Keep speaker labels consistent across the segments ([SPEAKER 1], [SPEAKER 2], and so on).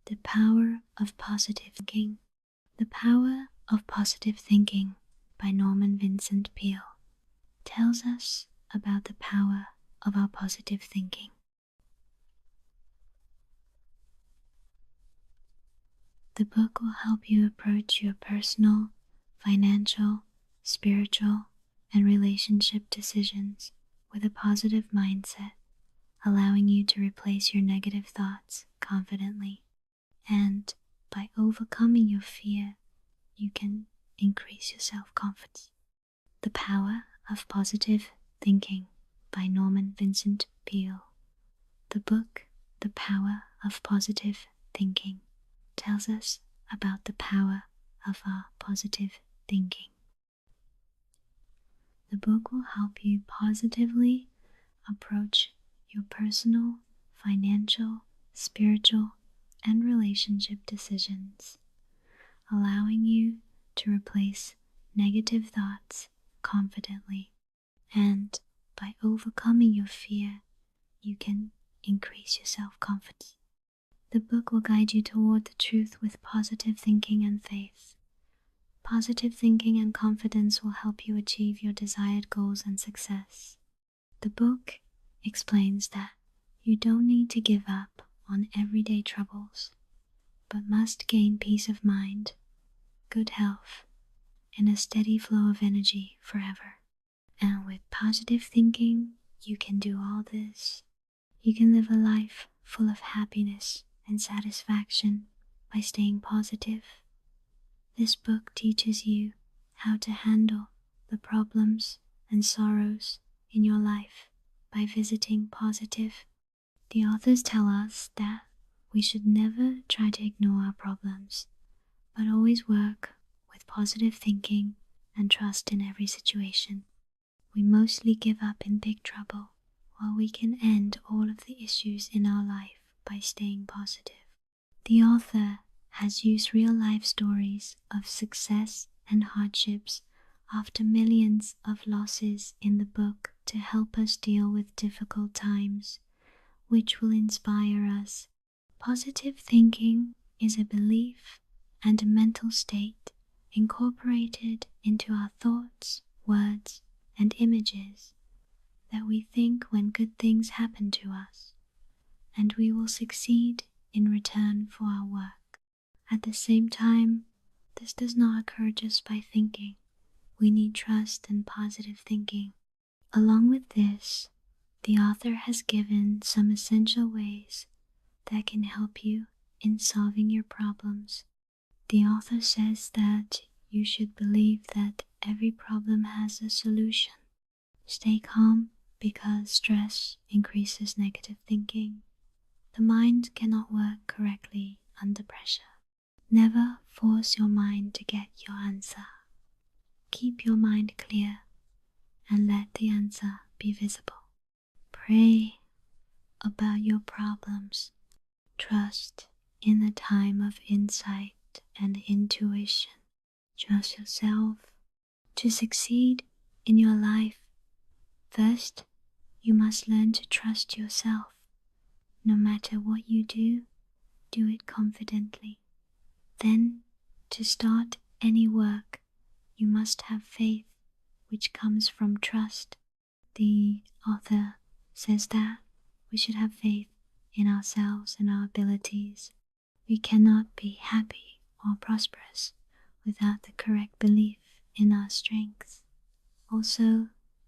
[SPEAKER 1] The Power of Positive Thinking. The Power of Positive Thinking by Norman Vincent Peale tells us about the power of our positive thinking. The book will help you approach your personal, financial, spiritual, and relationship decisions with a positive mindset, allowing you to replace your negative thoughts confidently. And by overcoming your fear, you can increase your self-confidence. The Power of Positive Thinking by Norman Vincent Peale. The book, The Power of Positive Thinking, tells us about the power of our positive thinking. The book will help you positively approach your personal, financial, spiritual, and relationship decisions, allowing you to replace negative thoughts confidently. And by overcoming your fear, you can increase your self-confidence. The book will guide you toward the truth with positive thinking and faith. Positive thinking and confidence will help you achieve your desired goals and success. The book explains that you don't need to give up on everyday troubles, but must gain peace of mind, good health, and a steady flow of energy forever. And with positive thinking, you can do all this. You can live a life full of happiness and satisfaction by staying positive. This book teaches you how to handle the problems and sorrows in your life by visiting positive. The authors tell us that we should never try to ignore our problems, but always work with positive thinking and trust in every situation. We mostly give up in big trouble, while we can end all of the issues in our life by staying positive. The author has used real-life stories of success and hardships after millions of losses in the book to help us deal with difficult times, which will inspire us. Positive thinking is a belief and a mental state incorporated into our thoughts, words, and images that we think when good things happen to us, and we will succeed in return for our work. At the same time, this does not occur just by thinking. We need trust and positive thinking. Along with this, the author has given some essential ways that can help you in solving your problems. The author says that you should believe that every problem has a solution. Stay calm because stress increases negative thinking. The mind cannot work correctly under pressure. Never force your mind to get your answer. Keep your mind clear and let the answer be visible. Pray about your problems. Trust in the time of insight and intuition. Trust yourself. To succeed in your life, first, you must learn to trust yourself. No matter what you do it confidently. Then, to start any work, you must have faith, which comes from trust. The author says that we should have faith in ourselves and our abilities. We cannot be happy or prosperous without the correct belief in our strengths. Also,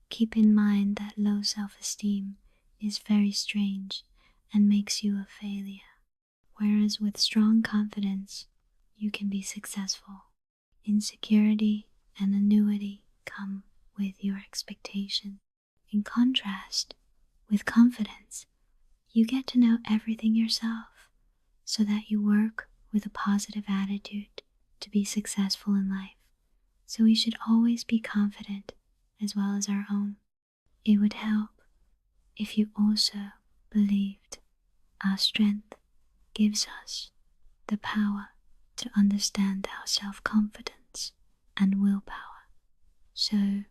[SPEAKER 1] keep in mind that low self-esteem is very strange and makes you a failure, whereas with strong confidence, you can be successful. Insecurity and annuity come with your expectation. In contrast, with confidence, you get to know everything yourself, so that you work with a positive attitude to be successful in life. So we should always be confident as well as our own. It would help if you also believed our strength gives us the power to understand our self-confidence and willpower. So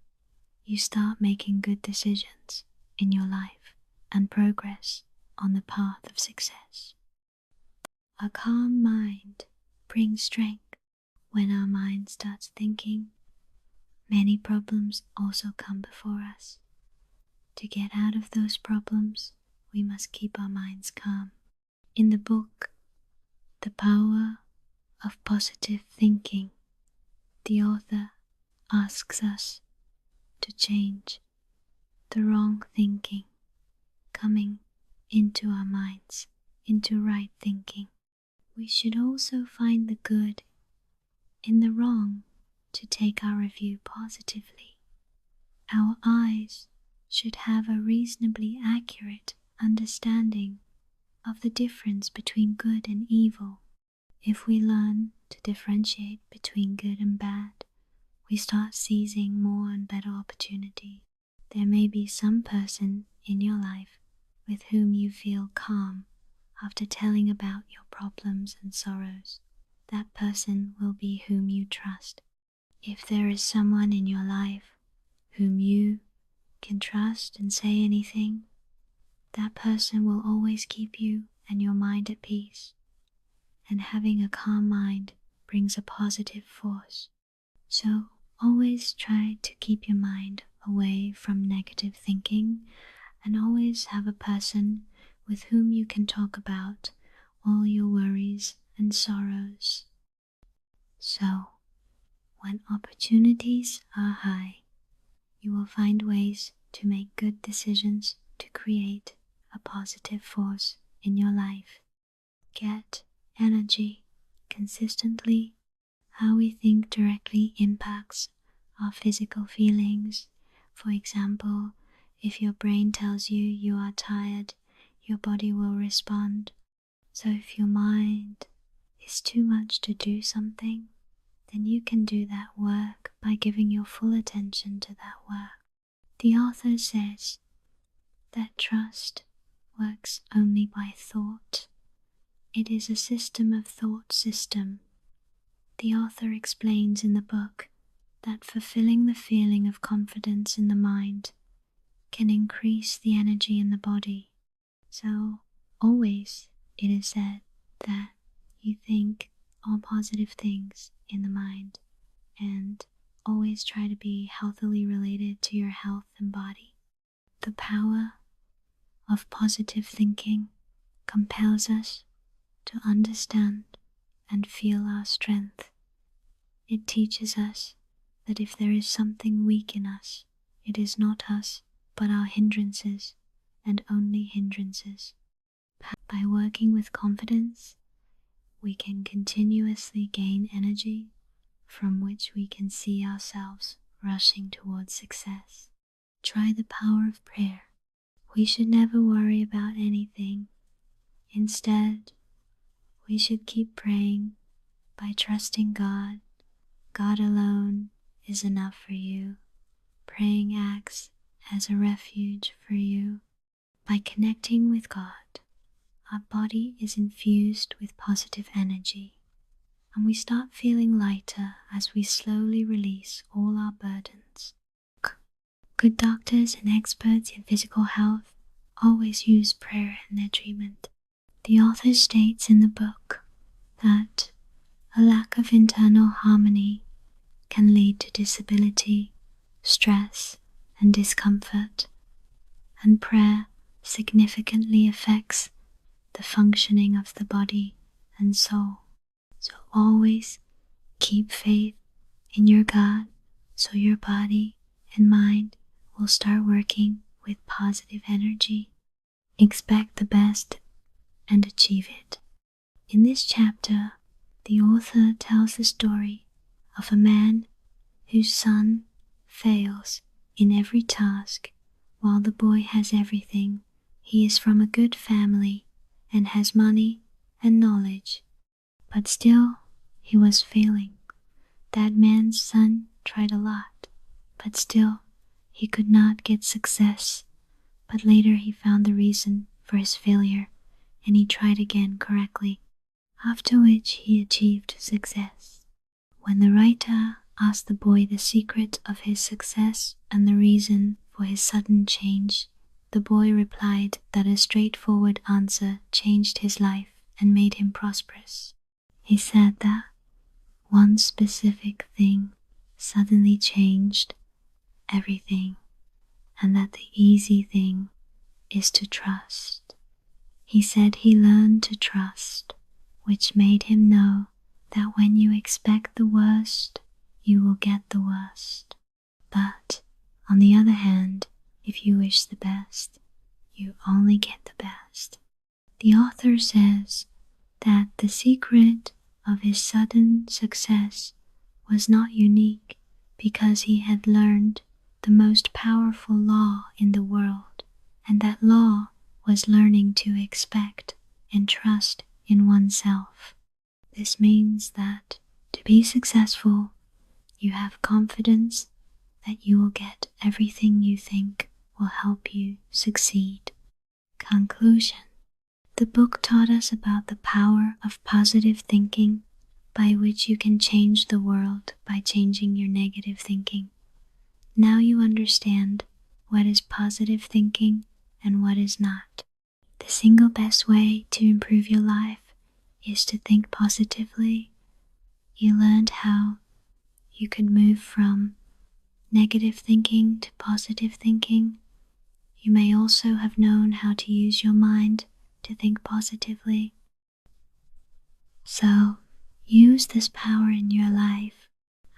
[SPEAKER 1] you start making good decisions in your life and progress on the path of success. A calm mind brings strength. When our mind starts thinking, many problems also come before us. To get out of those problems, we must keep our minds calm. In the book, The Power of Positive Thinking, the author asks us to change the wrong thinking coming into our minds, into right thinking. We should also find the good in the wrong to take our review positively. Our eyes should have a reasonably accurate understanding of the difference between good and evil. If we learn to differentiate between good and bad, we start seizing more and better opportunities. There may be some person in your life with whom you feel calm after telling about your problems and sorrows. That person will be whom you trust. If there is someone in your life whom you can trust and say anything, that person will always keep you and your mind at peace. And having a calm mind brings a positive force. So always try to keep your mind away from negative thinking, and always have a person with whom you can talk about all your worries and sorrows. So, when opportunities are high, you will find ways to make good decisions to create a positive force in your life. Get energy consistently. How we think directly impacts our physical feelings. For example, if your brain tells you you are tired, your body will respond. So if your mind is too much to do something, then you can do that work by giving your full attention to that work. The author says that trust works only by thought. It is a system of thought system. The author explains in the book that fulfilling the feeling of confidence in the mind can increase the energy in the body. So always it is said that you think all positive things in the mind, and always try to be healthily related to your health and body. The power of positive thinking compels us to understand and feel our strength. It teaches us that if there is something weak in us, it is not us, but our hindrances, and only hindrances. By working with confidence, we can continuously gain energy from which we can see ourselves rushing towards success. Try the power of prayer. We should never worry about anything. Instead, we should keep praying by trusting God. God alone is enough for you. Praying acts as a refuge for you. By connecting with God, our body is infused with positive energy, and we start feeling lighter as we slowly release all our burdens. Good doctors and experts in physical health always use prayer in their treatment. The author states in the book that a lack of internal harmony can lead to disability, stress, and discomfort, and prayer significantly affects the functioning of the body and soul. So always keep faith in your God, so your body and mind will start working with positive energy. Expect the best and achieve it. In this chapter, the author tells the story of a man whose son fails in every task, while the boy has everything. He is from a good family and has money and knowledge, but still he was failing. That man's son tried a lot, but still he could not get success. But later he found the reason for his failure, and he tried again correctly, after which he achieved success. When the writer asked the boy the secret of his success and the reason for his sudden change, the boy replied that a straightforward answer changed his life. and made him prosperous. He said that one specific thing suddenly changed everything, and that the easy thing is to trust. He said he learned to trust, which made him know that when you expect the worst, you will get the worst. But, on the other hand, if you wish the best, you only get the best. The author says that the secret of his sudden success was not unique because he had learned the most powerful law in the world, and that law was learning to expect and trust in oneself. This means that to be successful, you have confidence that you will get everything you think will help you succeed. Conclusion. The book taught us about the power of positive thinking, by which you can change the world by changing your negative thinking. Now you understand what is positive thinking and what is not. The single best way to improve your life is to think positively. You learned how you could move from negative thinking to positive thinking. You may also have known how to use your mind to think positively. So, use this power in your life.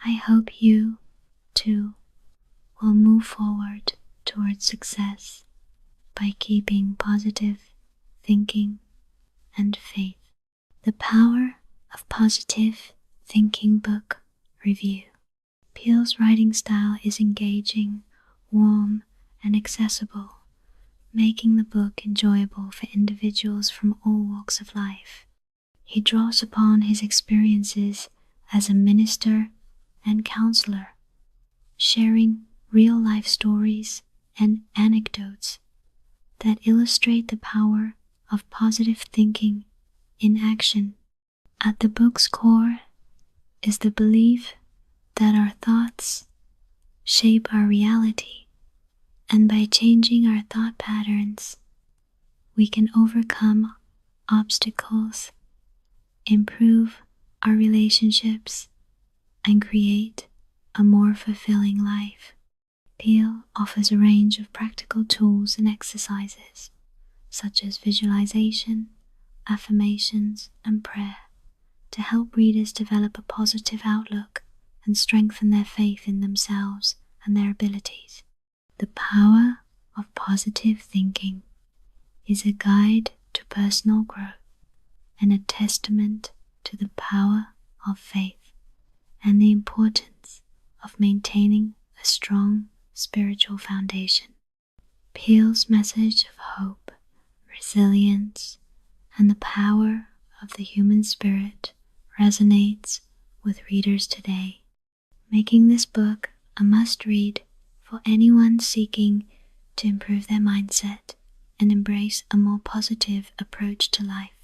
[SPEAKER 1] I hope you, too, will move forward towards success by keeping positive thinking and faith. The Power of Positive Thinking Book Review. Peele's writing style is engaging, warm, and accessible, making the book enjoyable for individuals from all walks of life. He draws upon his experiences as a minister and counselor, sharing real-life stories and anecdotes that illustrate the power of positive thinking in action. At the book's core is the belief that our thoughts shape our reality, and by changing our thought patterns, we can overcome obstacles, improve our relationships, and create a more fulfilling life. Peele offers a range of practical tools and exercises, such as visualization, affirmations, and prayer, to help readers develop a positive outlook and strengthen their faith in themselves and their abilities. The Power of Positive Thinking is a guide to personal growth and a testament to the power of faith and the importance of maintaining a strong spiritual foundation. Peele's message of hope, resilience, and the power of the human spirit resonates with readers today, making this book a must-read for anyone seeking to improve their mindset and embrace a more positive approach to life.